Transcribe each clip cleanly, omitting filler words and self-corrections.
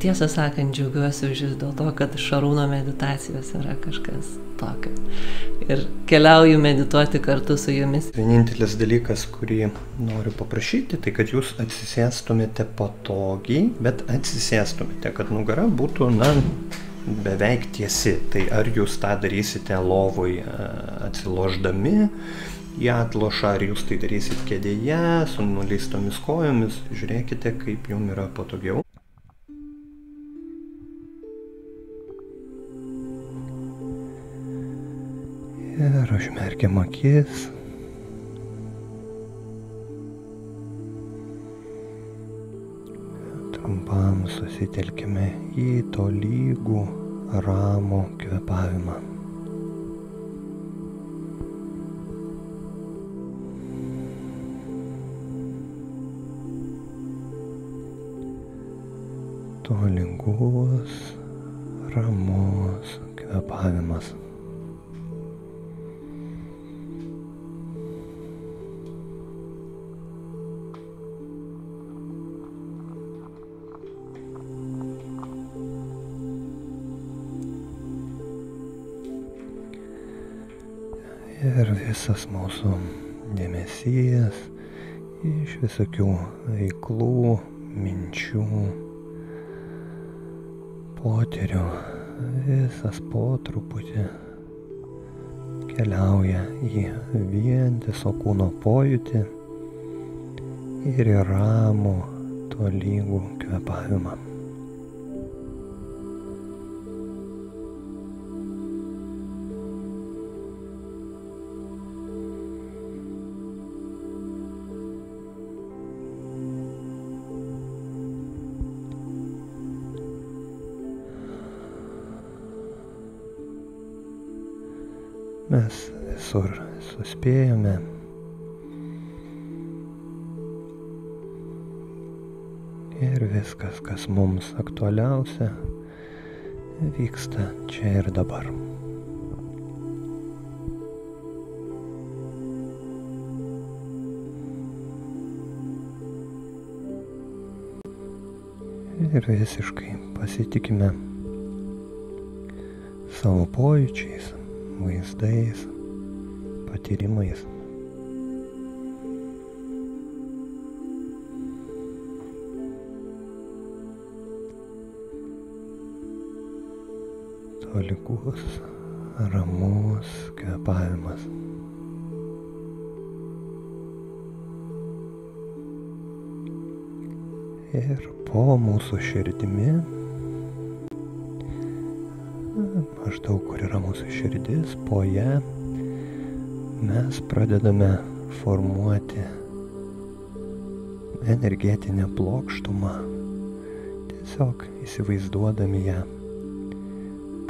Tiesą sakant, džiaugiuosi už jūs dėl to, kad Šarūno meditacijos yra kažkas tokio. Ir keliauju medituoti kartu su jumis. Vienintelis dalykas, kurį noriu paprašyti, tai kad jūs atsisėstumėte patogiai, bet atsisėstumėte, kad nugara būtų, beveik tiesi. Tai ar jūs tą darysite lovoj atsiloždami į atlošą, ar jūs tai darysit kėdėje, su nuleistomis kojomis, žiūrėkite, kaip jums yra patogiau. Ir užmerkiam akis. Trumpam susitelkime į tolygų, ramų kvėpavimą. Tolygus, ramus kvėpavimas. Ir visas mūsų dėmesys iš visokių veiklų, minčių, potyrių, visas po truputį keliauja į vientiso kūno pojūtį ir į ramų, tolygų kvėpavimą. Mes visur suspėjome. Ir viskas, kas mums aktualiausia, vyksta čia ir dabar. Ir visiškai pasitikime savo pojūčiais, vaizdais, patyrimais. Tolygus, ramus kvėpavimas. Ir po mūsų širdimi, maždaug kur yra mūsų širdis, po ją mes pradedame formuoti energetinę plokštumą, tiesiog įsivaizduodami ją,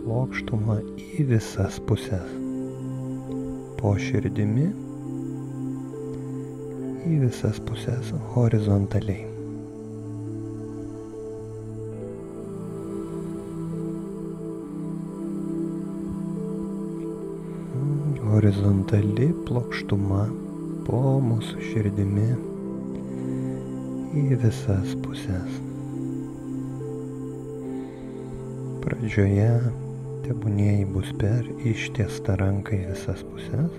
plokštumą į visas puses, po širdimi į visas puses horizontaliai. Horizontali plokštuma po mūsų širdimi į visas puses. Pradžioje tebūnie bus per ištiestą ranką į visas puses.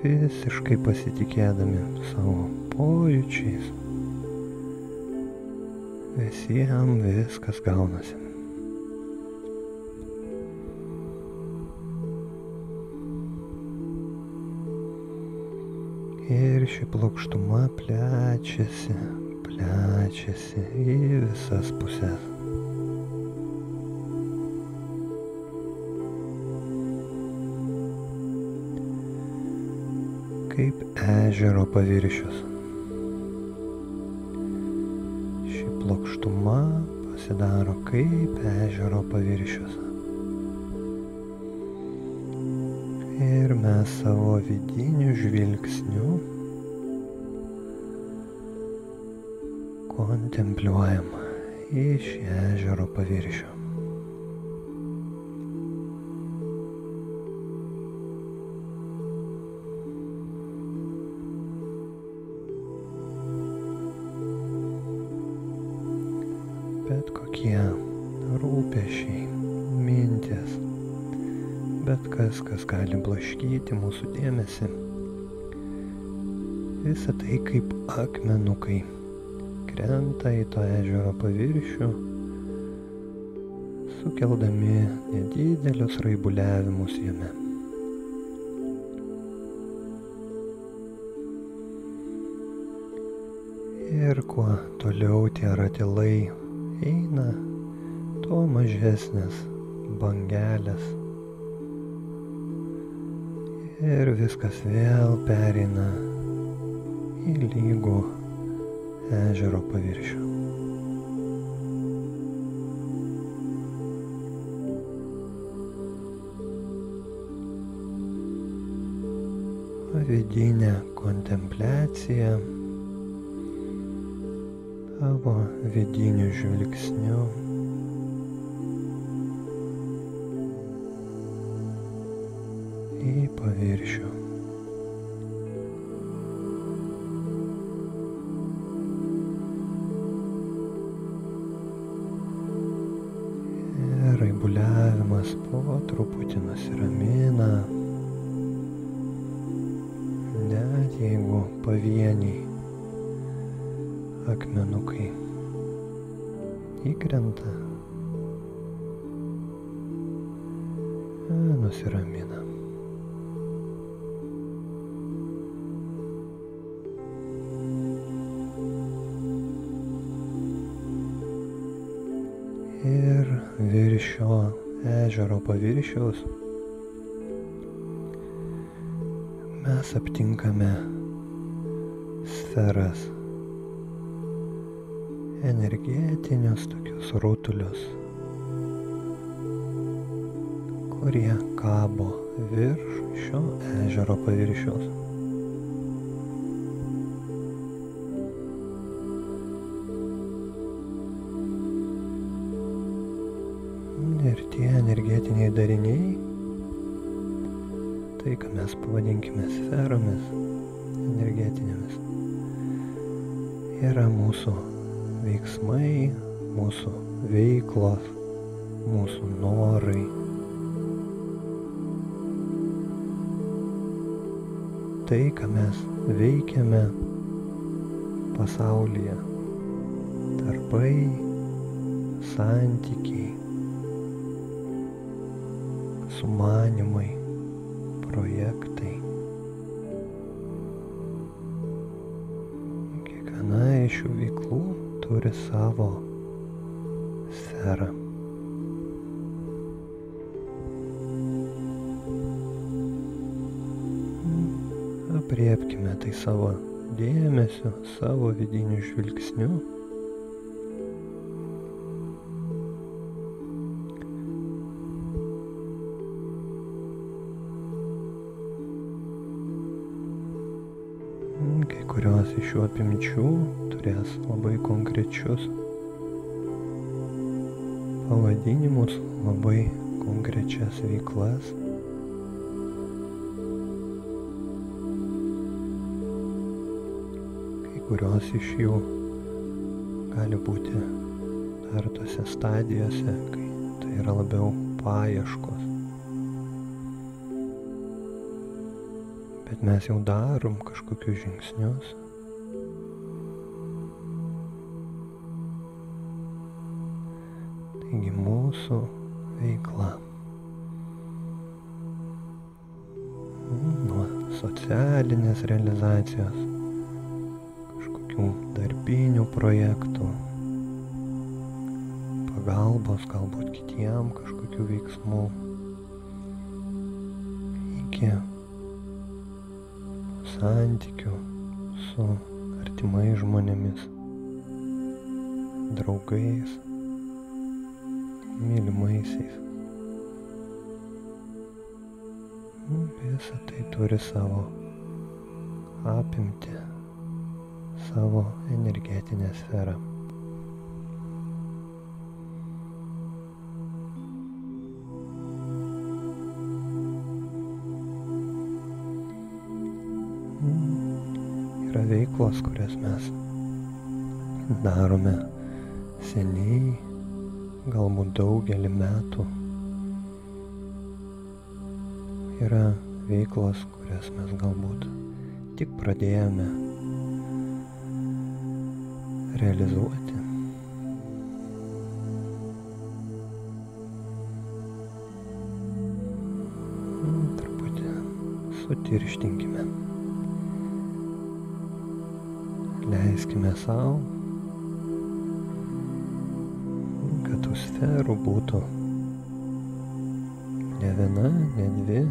Visiškai pasitikėdami savo pojūčiais. Visiems viskas gaunasi. Ir ši plokštuma plečiasi į visas puses. Kaip ežero paviršius. Plokštuma pasidaro kaip ežero paviršius. Ir mes savo vidiniu žvilgsniu kontempliuojam į šį ežero paviršių. kokie rūpesčiai, mintis, bet kas gali blaškyti mūsų dėmesį. Visa tai kaip akmenukai krenta į to ežero paviršių, sukeldami nedidelius raibuliavimus jame. Ir kuo toliau tie ratilai eina, tuo mažesnės bangelės. Ir viskas vėl pereina į lygų ežero paviršių. Vidinė kontempliacija tavo vidiniu žvilgsniu į paviršių. Ir raibuliavimas po truputį nusiramina, net jeigu pavieniai akmenukai įkrenta, nusiramina. Ir virš šio ežero paviršiaus mes aptinkame sferas, energetinius tokius rutulius, kurie kabo virš šio ežero paviršiaus. Ir tie energetiniai dariniai, tai ką mes pavadinkime sferomis energetinėmis, yra mūsų veiksmai, mūsų veiklos, mūsų norai. Tai, ką mes veikiame pasaulyje. Darbai, santykiai, sumanimai, projektai. Kiekviena iš šių veiklų turi savo sferą. Apriepkime tai savo dėmesiu, savo vidiniu žvilgsniu. Kai kurios iš šių apimčių turės labai konkrečius pavadinimus, labai konkrečias veiklas. Kai kurios iš jų gali būti dar tose stadijose, kai tai yra labiau paieškos. Bet mes jau darom kažkokius žingsnius. Taigi mūsų veikla nuo socialinės realizacijos, kažkokių darbinių projektų, pagalbos galbūt kitiem kažkokių veiksmų, iki santykių su artimais žmonėmis, draugais, mylimaisiais. Visa tai turi savo apimtį, savo energetinę sferą. Yra veiklos, kurias mes darome seniai, galbūt daugelį metų yra veiklos, kurias mes galbūt tik pradėjome realizuoti. Truputį sutirštinkime. Leiskime savo, kad tų sferų būtų ne viena, ne dvi,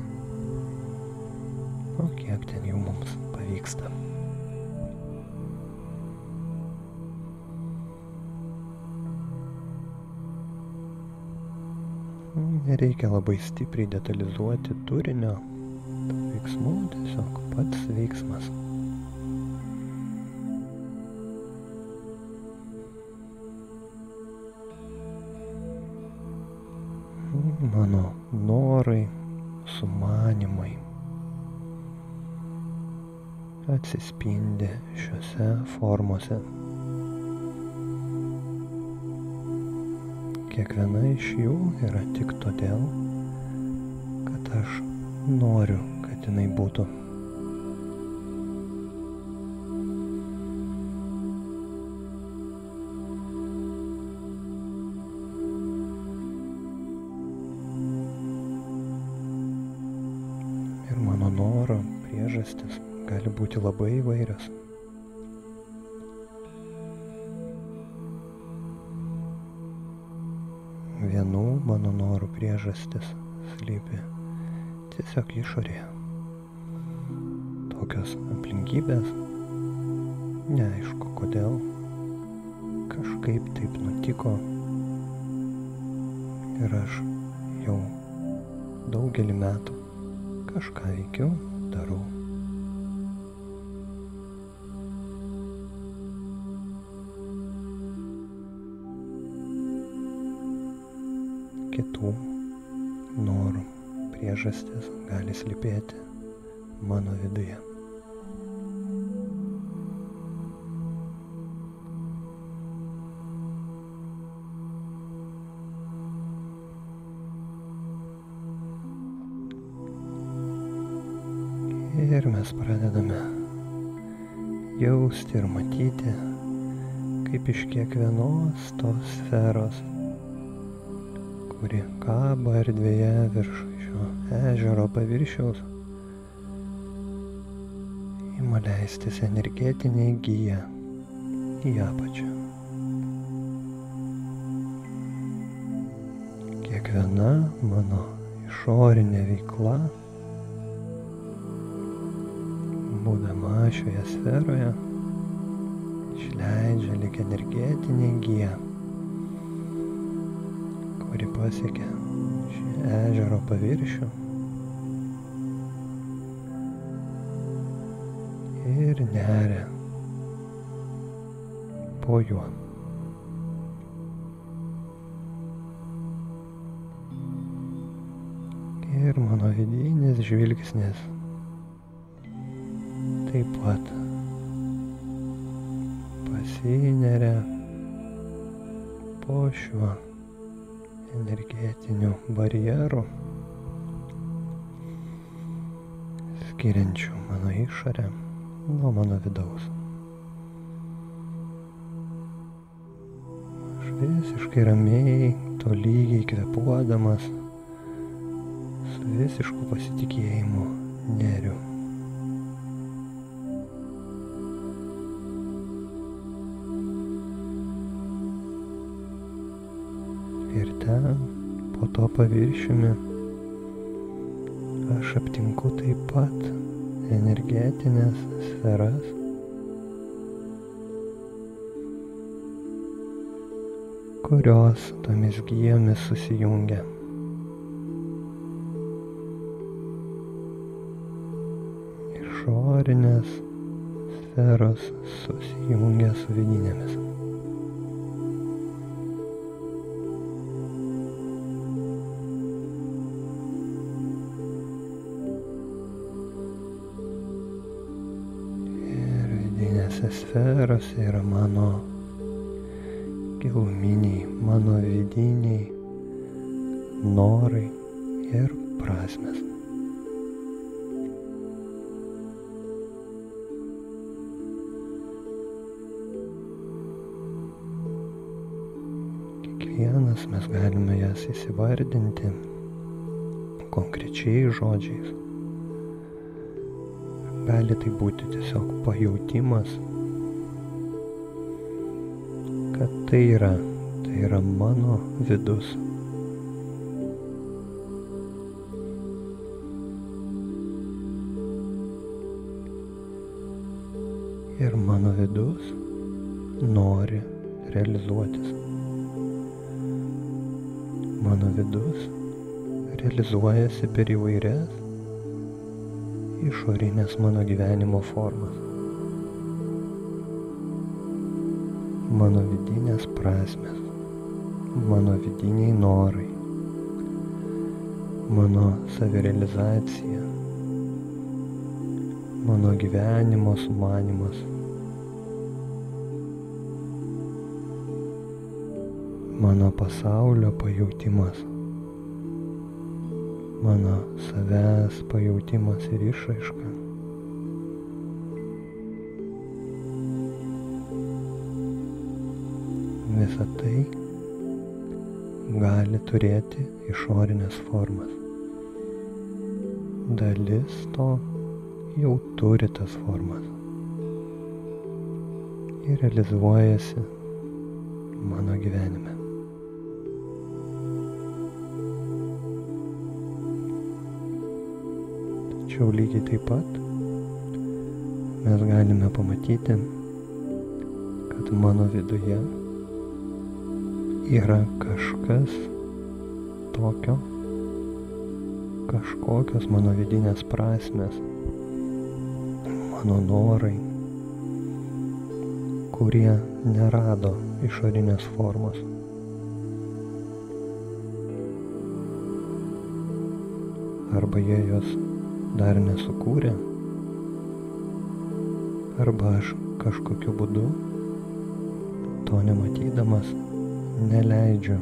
o kiek ten jų mums pavyksta. Nereikia labai stipriai detalizuoti turinio veiksmų, tiesiog pats veiksmas. Mano norai, sumanimai atsispindi šiuose formose. Kiekviena iš jų yra tik todėl, kad aš noriu, kad jinai būtų. Ir mano noro priežastis gali būti labai įvairios. Vienų mano norų priežastis slypi tiesiog išorėje. Tokios aplinkybės, neaišku kodėl, kažkaip taip nutiko ir aš jau daugelį metų kažką veikiu, darau. Kitų norų priežastis gali slypėti mano viduje. Ir mes pradedame jausti ir matyti, kaip iš kiekvienos tos sferos, kuri kaba erdvėje virš šio ežero paviršiaus, ima leistis energetinė gija į apačią. Kiekviena mano išorinė veikla, būdama šioje sferoje, išleidžia lyg energetinė gija, kuri pasiekia šį ežero paviršių ir neria po juo. Ir mano vidinis žvilgsnis taip pat pasineria po šiuo energetiniu barjeru, skiriančiu mano išorę nuo mano vidaus. Aš visiškai ramiai, tolygiai kvėpuodamas, su visišku pasitikėjimu neriu. Ir ten, po to paviršiumi, aš aptinku taip pat energetinės sferas, kurios tomis gijomis susijungia. Išorinės sferos susijungia su vidinėmis. Sferose yra mano giluminiai mano vidiniai norai ir prasmės. Kiekvienas mes galime jas įsivardinti konkrečiai žodžiais. Gali tai būti tiesiog pajautimas, kad tai yra mano vidus. Ir mano vidus nori realizuotis. Mano vidus realizuojasi per įvairias išorinės mano gyvenimo formas. Mano vidinės prasmės, mano vidiniai norai, mano savirealizacija, mano gyvenimo sumanymas, mano pasaulio pajautimas, mano savęs pajautimas ir išraiška. Visa tai gali turėti išorinės formas. Dalis to jau turi tas formas ir realizuojasi mano gyvenime. Tačiau lygiai taip pat mes galime pamatyti, kad mano viduje yra kažkas tokio, kažkokios mano vidinės prasmės, mano norai, kurie nerado išorinės formos. Arba jie jos dar nesukūrė, arba aš kažkokiu būdu, to nematydamas, neleidžiu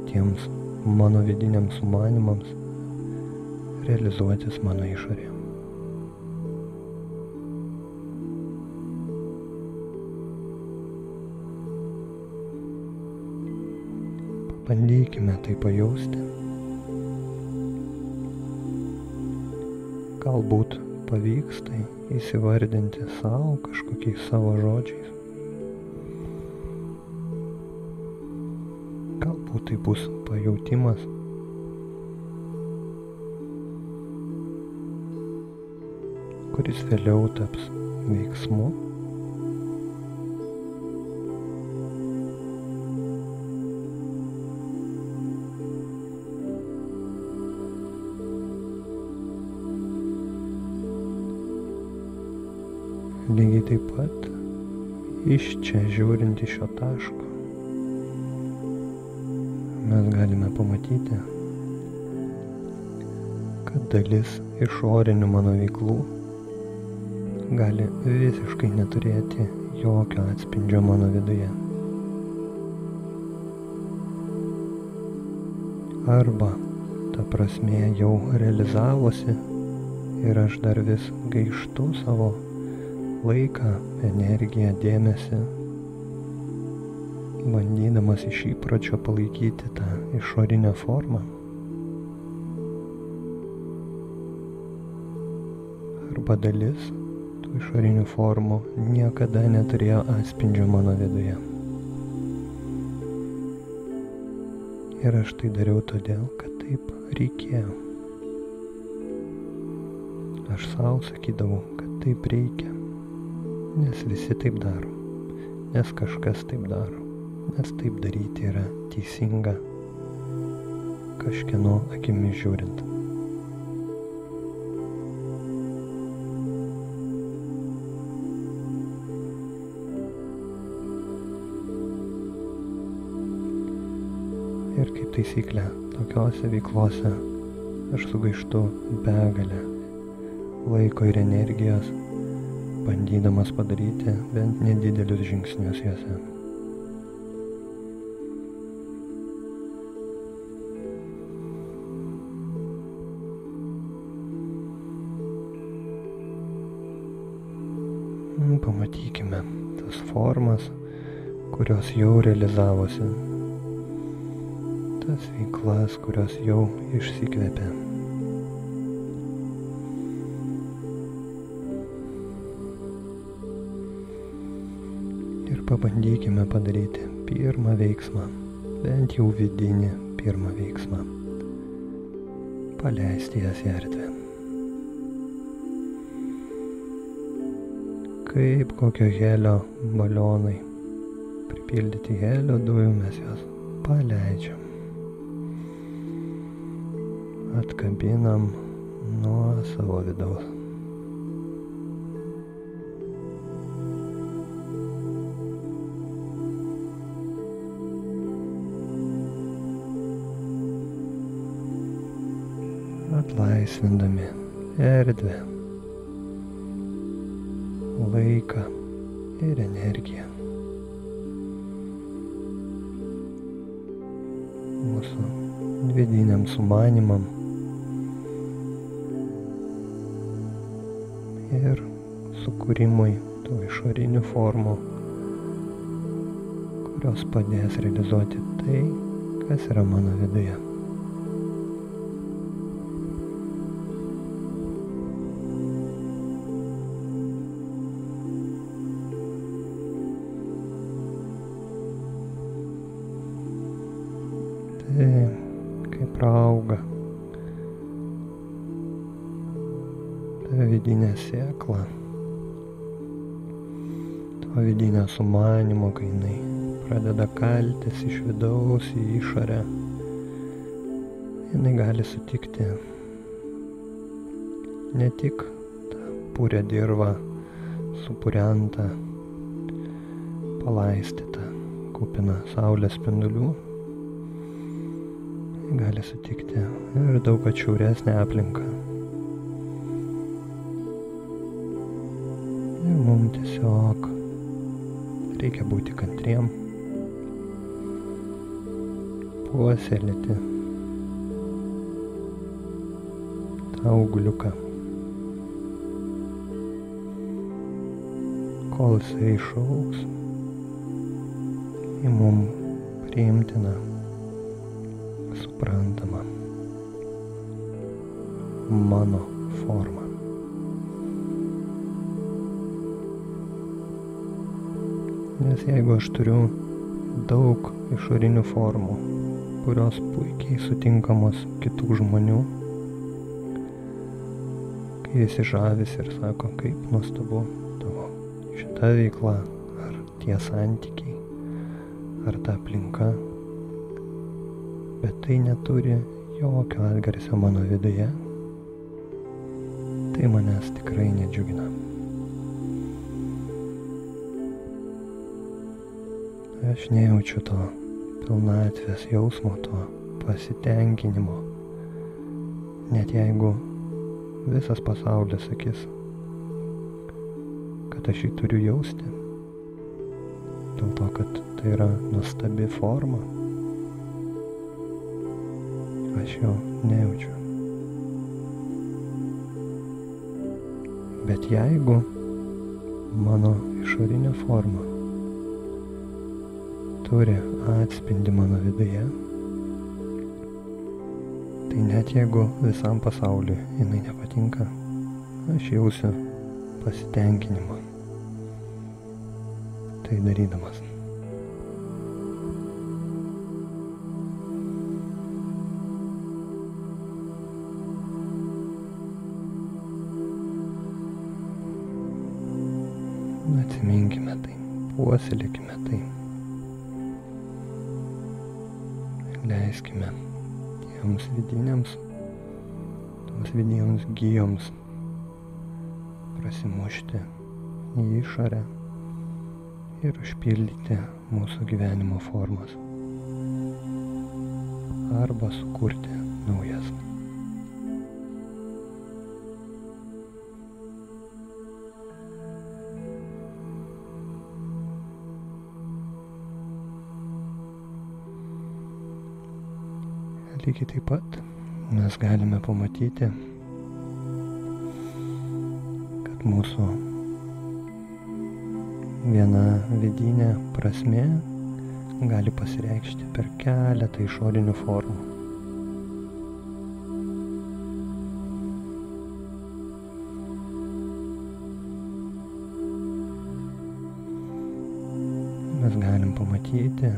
tiems mano vidiniams sumanimams realizuotis mano išorėje. Pabandykime tai pajausti. Galbūt pavyks tai įsivardinti savo kažkokiais savo žodžiais. Galbūt tai bus pajautimas, kuris vėliau taps veiksmu. Lygiai taip pat iš čia žiūrint iš šio taško mes galime pamatyti, kad dalis išorinių mano veiklų gali visiškai neturėti jokio atspindžio mano viduje. Arba ta prasmė jau realizavosi ir aš dar vis gaištu savo laiką, energiją, dėmesį, bandydamas iš įpročio palaikyti tą išorinę formą. Arba dalis tų išorinių formų niekada neturėjo atspindžio mano viduje. Ir aš tai dariau todėl, kad taip reikėjo. Aš savo sakydavau, kad taip reikia. Nes visi taip daro, nes kažkas taip daro, nes taip daryti yra teisinga kažkieno akimis žiūrint. Ir kaip taisyklė, tokiose veiklose aš sugaištu begalę laiko ir energijos, bandydamas padaryti bent nedidelius žingsnius juose. Pamatykime tas formas, kurios jau realizavosi, tas veiklas, kurios jau išsikvėpė. Ir pabandykime padaryti pirmą veiksmą, bent jau vidinį pirmą veiksmą. Paleisti jas į erdvę. Kaip kokio helio balionai. Pripildyti helio dujų mes juos paleidžiam. Atkabinam nuo savo vidaus. Atlaisvindami erdvę, laiką ir energiją. Mūsų vidiniam sumanimam ir sukūrimui tų išorinių formų, kurios padės realizuoti tai, kas yra mano viduje. Kaip auga ta vidinė sėkla, to vidinio sumanimo, kai jinai pradeda kaltis iš vidaus į išorę, jinai gali sutikti ne tik tą purę dirvą, supurentą, palaistytą, kupiną saulės spindulių, gali sutikti ir daug atšiauresnę aplinką. Ir mums tiesiog reikia būti kantriem, puoselėti tą auguliuką, kol jisai išaugs į mum priimtiną, suprantama mano forma. Nes jeigu aš turiu daug išorinių formų, kurios puikiai sutinkamos kitų žmonių, kai visi žavisi ir sako, kaip nuostabu tavo šita veikla, ar tie santykiai, ar ta aplinka, bet tai neturi jokio atgarsio mano viduje, tai manęs tikrai nedžiugina. Aš nejaučiu to pilnatvės jausmo, to pasitenkinimo, net jeigu visas pasaulis sakys, kad aš jį turiu jausti, dėl to, kad tai yra nuostabi forma. Aš jo nejaučiu. Bet jeigu mano išorinė forma turi atspindį mano viduje, tai net jeigu visam pasauliui jinai nepatinka, aš jausiu pasitenkinimą tai darydamas. Atsiminkime tai, puoselėkime tai. Leiskime tiems vidiniams, toms vidiniams gijoms prasimušti į išorę ir užpildyti mūsų gyvenimo formas. Arba sukurti naujas. lygiai taip pat mes galime pamatyti, kad mūsų viena vidinė prasmė gali pasireikšti per keletą išorinių formų. Mes galim pamatyti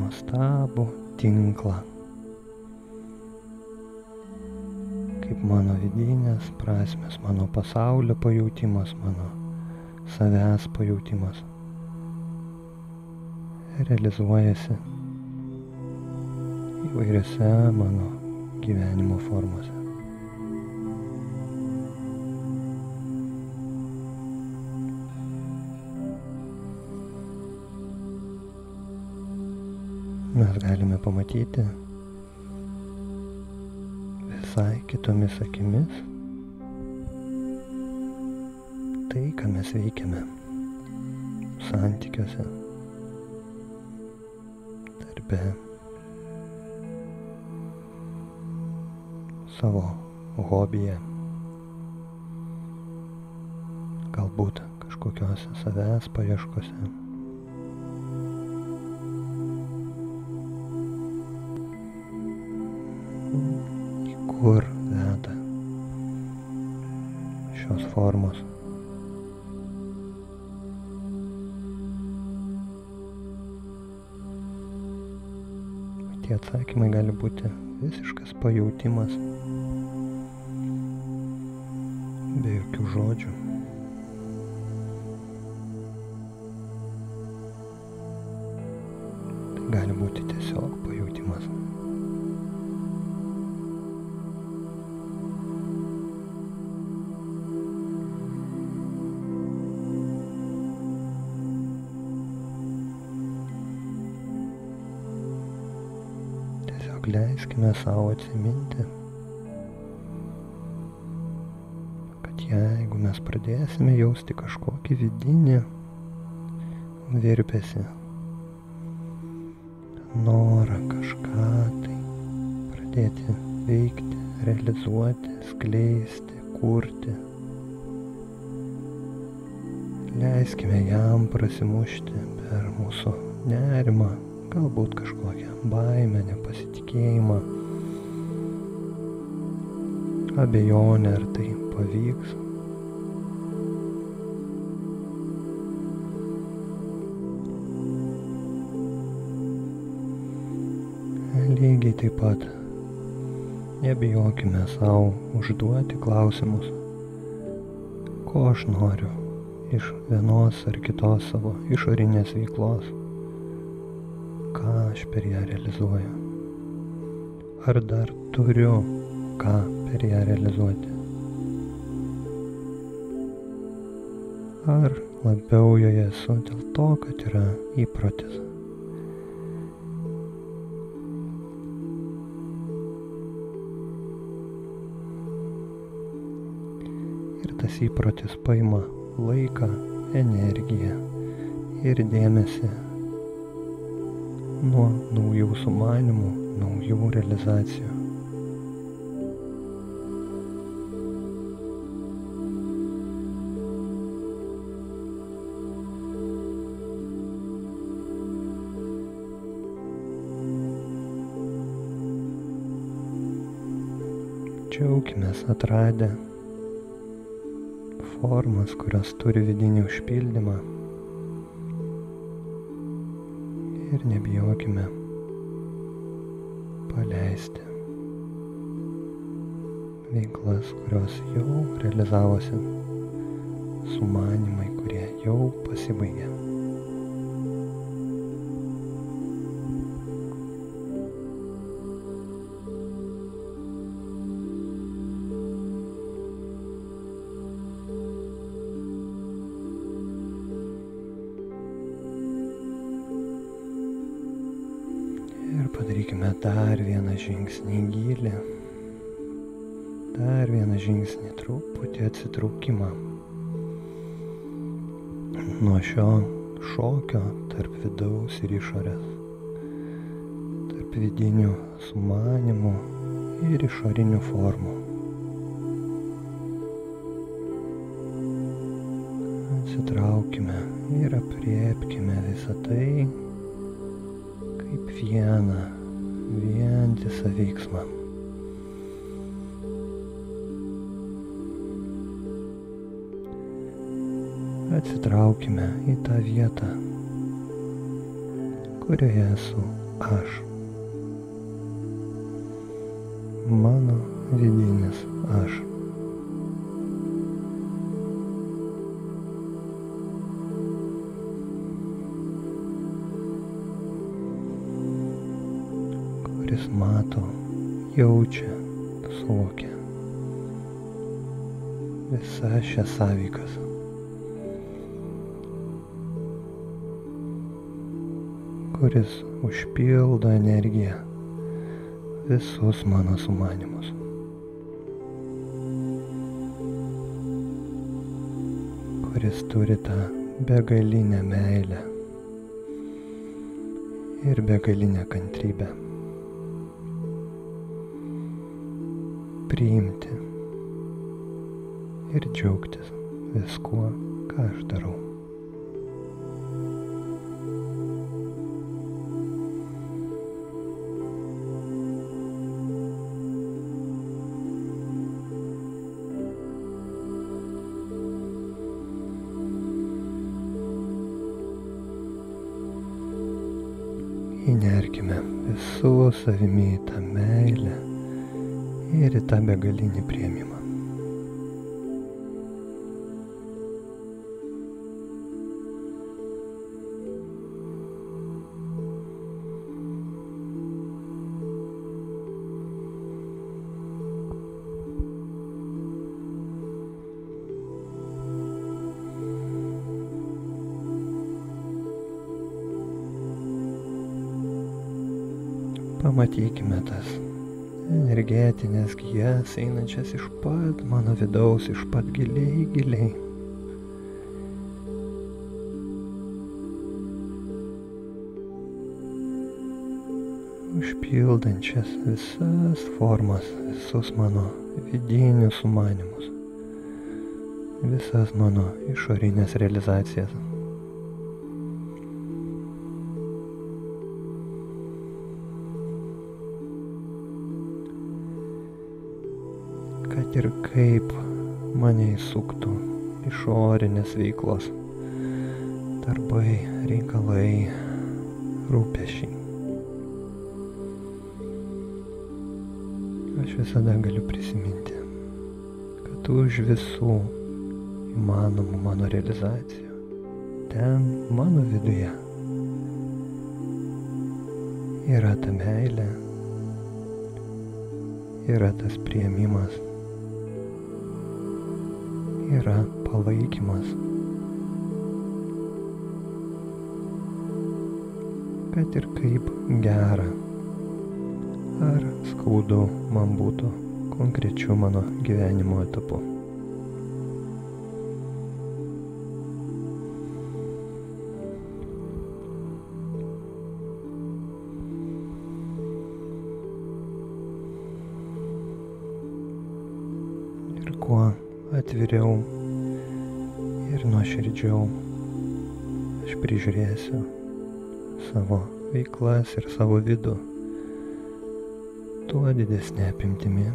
nuostabų tinklą, kaip mano vidinės prasmės, mano pasaulio pajautimas, mano savęs pajautimas realizuojasi įvairiose mano gyvenimo formose. Mes galime pamatyti visai kitomis akimis tai, ką mes veikiame santykiuose, darbe, savo hobyje, galbūt kažkokiose savęs paieškose. Kur veda šios formos. Tie atsakymai gali būti visiškas pajautimas, be jokių žodžių. Tai gali būti tiesiog pajautimas. Leiskime savo atsiminti, kad jeigu mes pradėsime jausti kažkokį vidinį virpesį, norą kažką tai pradėti veikti, realizuoti, skleisti, kurti, leiskime jam prasimušti per mūsų nerimą, galbūt kažkokią baimę, nepasitikėjimą, abejonę, ar tai pavyks. Lygiai taip pat nebijokime savo užduoti klausimus, ko aš noriu iš vienos ar kitos savo išorinės veiklos. Ką aš per ją realizuoju? Ar dar turiu ką per ją realizuoti? Ar labiau joje esu dėl to, kad yra įprotis? Ir tas įprotis paima laiką, energiją ir dėmesį nuo naujų sumanimų, naujų realizacijų. Džiaukimės atradę formas, kurios turi vidinį užpildymą. Ir nebijokime paleisti veiklas, kurios jau realizavosi, sumanimai, kurie jau pasibaigė. Padarykime dar vieną žingsnį į gylį, dar vieną žingsnį, truputį atsitraukimą nuo šio šokio tarp vidaus ir išorės, tarp tarp vidinių sumanimų ir išorinių formų. Atsitraukime ir apriepkime visą tai kaip vientisą veiksmą. Atsitraukime į tą vietą, kurioje esu aš. Mano vidinis aš. Kuris mato, jaučia, suvokia visas šias sąveikas. Kuris užpildo energiją visus mano sumanymus. Kuris turi tą begalinę meilę ir begalinę kantrybę. Priimti ir džiaugtis viskuo, ką aš darau. Įnerkime visų savimi į tą meilę ir į tą begalinį priėmimą. Pamatykime tas energetinės gijas einančias iš pat mano vidaus, iš pat giliai. Užpildančias visas formas, visus mano vidinius sumanymus, visas mano išorinės realizacijas. Kad ir kaip mane įsuktų išorinės veiklos, darbai, reikalai, rūpesčiai. Aš visada galiu prisiminti, kad už visų įmanomų mano realizacijų, ten mano viduje yra ta meilė, yra tas priėmimas, yra palaikymas, kad ir kaip gera ar skaudu man būtų konkrečiu mano gyvenimo etapu. Ir kuo atviriau ir nuoširdžiau aš prižiūrėsiu savo veiklas ir savo vidų, tuo didesnė apimtimi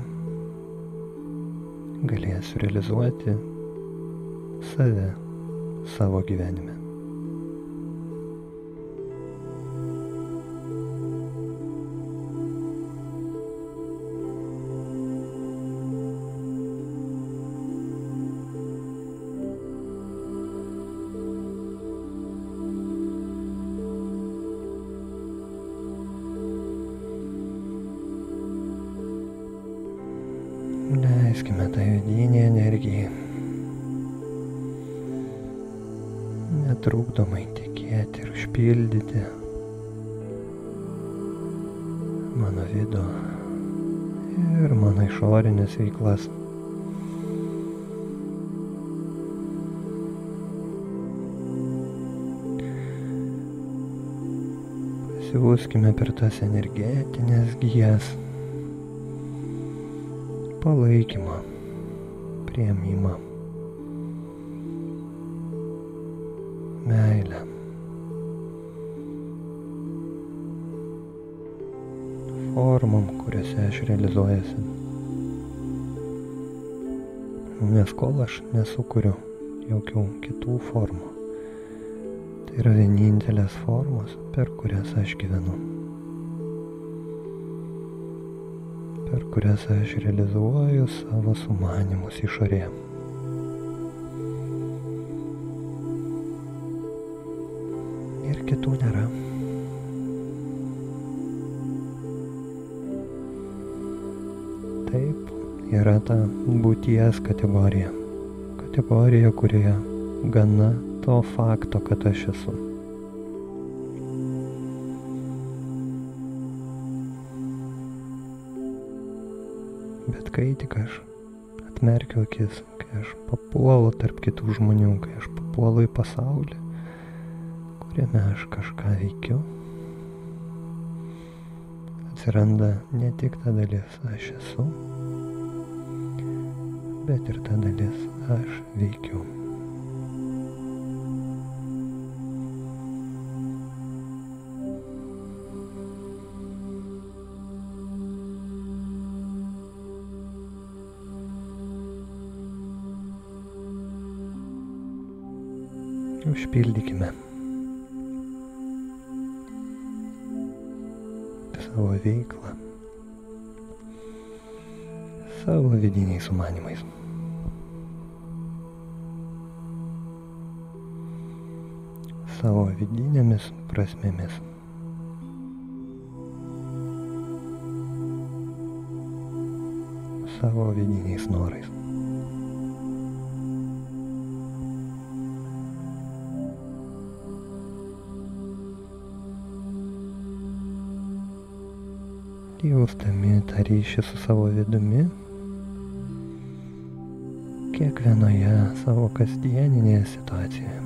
galėsiu realizuoti save savo gyvenime. Leiskime tai vidinį energijai netrukdomai tekėti ir užpildyti mano vidų ir mano išorinės veiklas. Pasiūskime per tas energetinės gijas palaikymą, priėmimą, meilę. Formom, kuriuose aš realizuojasi. Nes kol aš nesukuriu jokių kitų formų, tai yra vienintelės formos, per kurias aš gyvenu, per kurias aš realizuoju savo sumanymus išorėje. Ir kitų nėra. Taip, yra ta būties kategorija. Kategorija, kurioje gana to fakto, kad aš esu. Bet kai tik aš atmerkiu akis, kai aš papuolu tarp kitų žmonių, kai aš papuolu į pasaulį, kuriame aš kažką veikiu, atsiranda ne tik ta dalis aš esu, bet ir ta dalis aš veikiu. Užpildykime savo veiklą savo vidiniais sumanymais. Savo vidinėmis prasmėmis. Savo vidiniais norais. Jausdami tą ryšį su savo vidumi, kiekvienoje savo kasdieninėje situacijoje.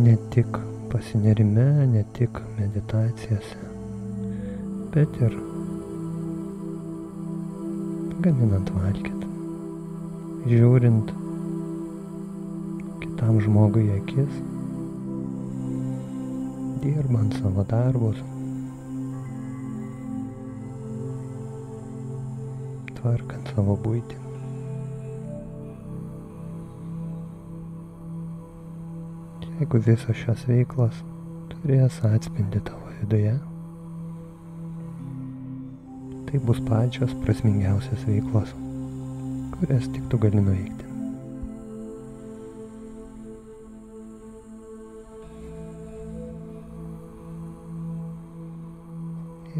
Ne tik pasinerime, ne tik meditacijose, bet ir gaminant valgyti, žiūrint kitam žmogui į akis, dirbant savo darbus, tvarkant savo buitį. Jeigu visos šios veiklos turės atspindį tavo viduje, tai bus pačios prasmingiausios veiklos, kurias tik tu gali nuveikti.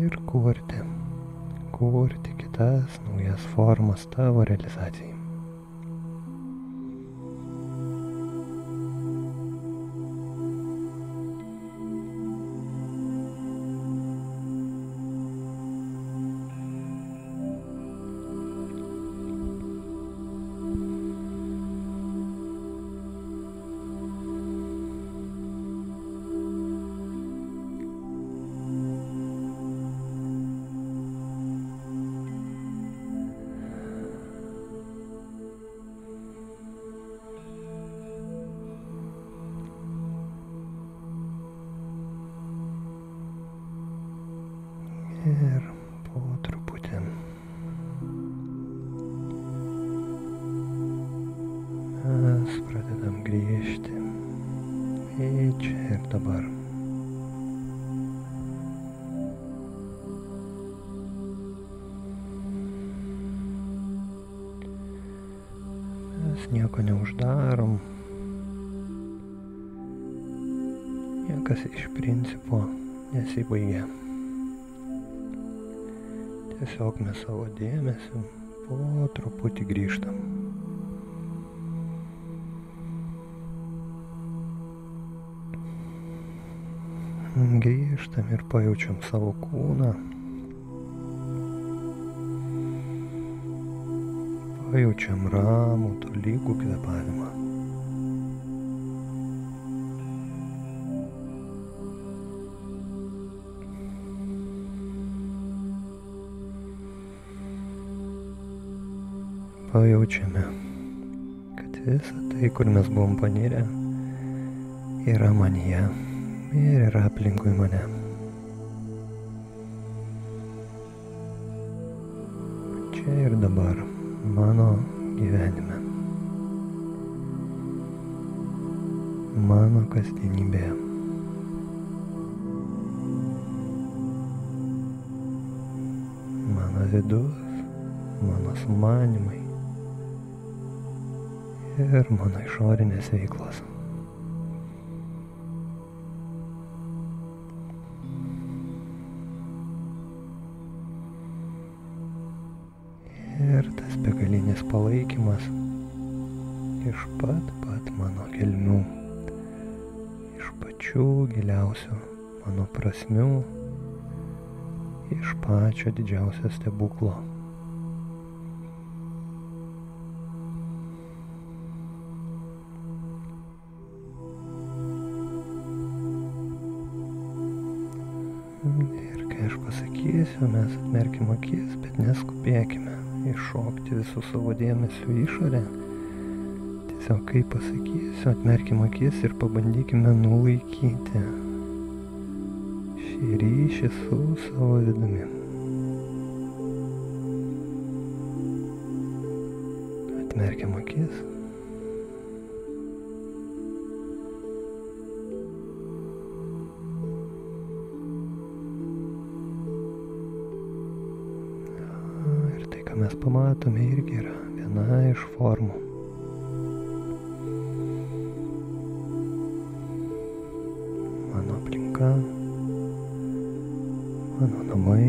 Ir kurti kitas naujas formas tavo realizacijai. Ir po truputį mes pradedam grįžti į čia ir dabar. Mes nieko neuždarom. Niekas iš principo nesibaigia. Tiesiog mes savo dėmesiu po truputį grįžtam. Grįžtam ir pajaučiam savo kūną. Pajaučiam ramų, tolygų kvėpavimą. pajaučiame, kad visa tai, kur mes buvom panirę, yra manyje ir yra aplinkui mane. Čia ir dabar, mano gyvenime, mano kasdienybėje. Mano vidus, mano sumanimai ir mano išorinės veiklos. Ir tas begalinis palaikymas iš pat mano gelmių, iš pačių giliausių mano prasmių, iš pačio didžiausio stebuklo. Ir kai aš pasakysiu, mes atmerkim akis, bet neskubėkime iššokti visų savo dėmesio išorę. Tiesiog kai pasakysiu, atmerkim akis ir pabandykime nulaikyti šį ryšį su savo vidumi. Atmerkim akis. Ir tai, ką mes pamatome, irgi yra viena iš formų. Mano aplinka, mano namai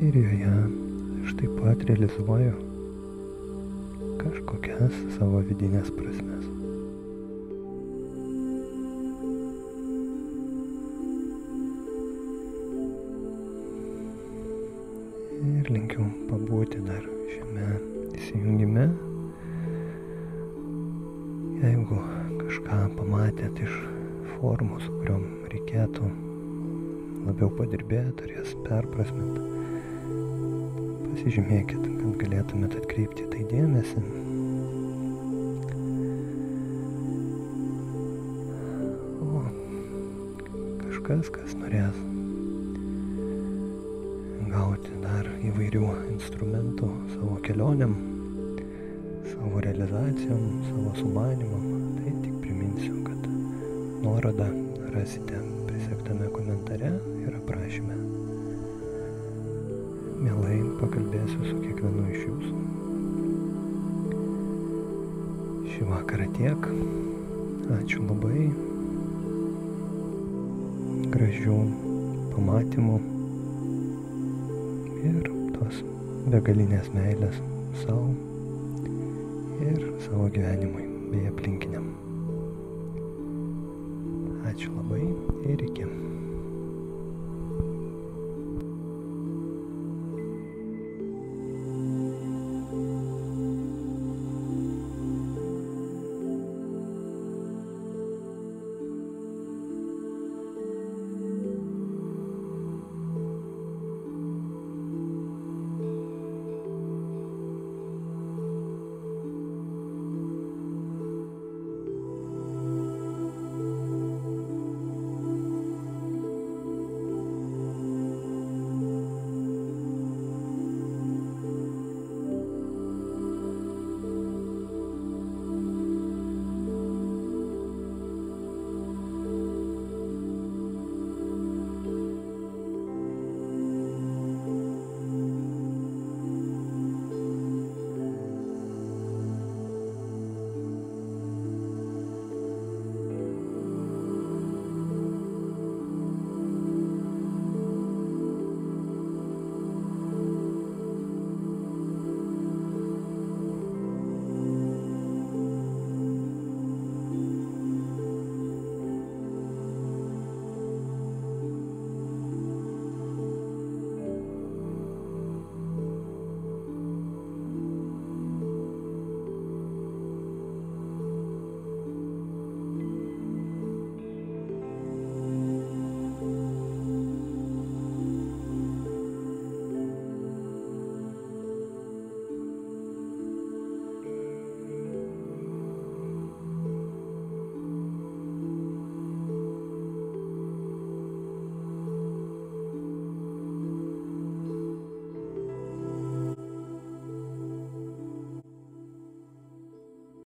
ir joje aš taip pat realizuoju kažkokias savo vidinės prasmes. Ir linkiu pabūti dar šiame įsijungime. Jeigu kažką pamatėt iš formų, su kuriom reikėtų labiau padirbėti ar jas perprasminti, pasižymėkit, kad galėtumėt atkreipti tai dėmesį. O kažkas, kas norės gauti dar įvairių instrumentų savo kelionėm, savo realizacijom, savo sumanimam, tai tik priminsiu, kad nuorodą rasite prisegtame komentare ir aprašyme. Mielai pakalbėsiu su kiekvienu iš jūsų. Šį vakarą tiek. Ačiū labai. Gražių pamatymų ir tos begalinės meilės savo ir savo gyvenimui bei aplinkiniam. Ačiū labai ir iki.